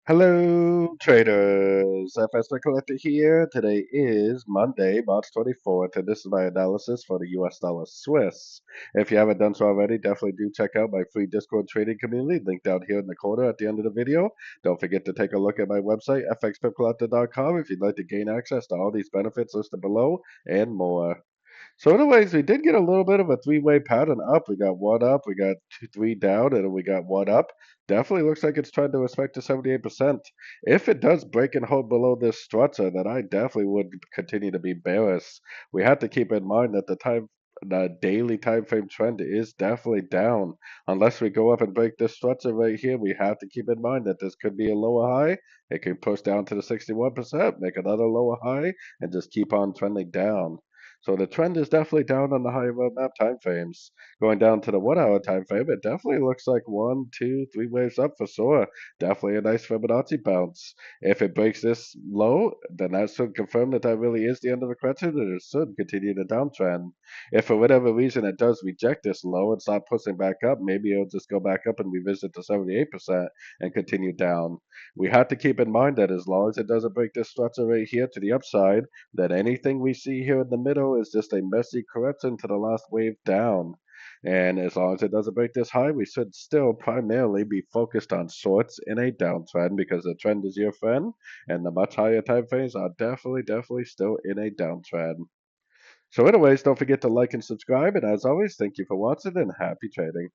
Hello, traders. FX Pip Collector here. Today is Monday, March 24th, and this is my analysis for the US dollar Swiss. If you haven't done so already, definitely do check out my free Discord trading community, linked down here in the corner at the end of the video. Don't forget to take a look at my website, fxpipcollector.com, if you'd like to gain access to all these benefits listed below and more. So anyways, we did get a little bit of a three-way pattern up. We got one up, we got two, three down, and then we got one up. Definitely looks like it's trying to respect to 78%. If it does break and hold below this structure, then I definitely would continue to be bearish. We have to keep in mind that the daily time frame trend is definitely down. Unless we go up and break this structure right here, we have to keep in mind that this could be a lower high. It could push down to the 61%, make another lower high, and just keep on trending down. So the trend is definitely down on the higher roadmap time frames. Going down to the 1 hour time frame, it definitely looks like one, two, three waves up for sure. Definitely a nice Fibonacci bounce. If it breaks this low, then that should confirm that that really is the end of the correction and it should continue the downtrend. If for whatever reason it does reject this low and start pushing back up, maybe it'll just go back up and revisit the 78% and continue down. We have to keep in mind that as long as it doesn't break this structure right here to the upside, that anything we see here in the middle is just a messy correction to the last wave down. And as long as it doesn't break this high, we should still primarily be focused on shorts in a downtrend because the trend is your friend, and the much higher time frames are definitely still in a downtrend. So anyways, don't forget to like and subscribe, and as always, thank you for watching and happy trading.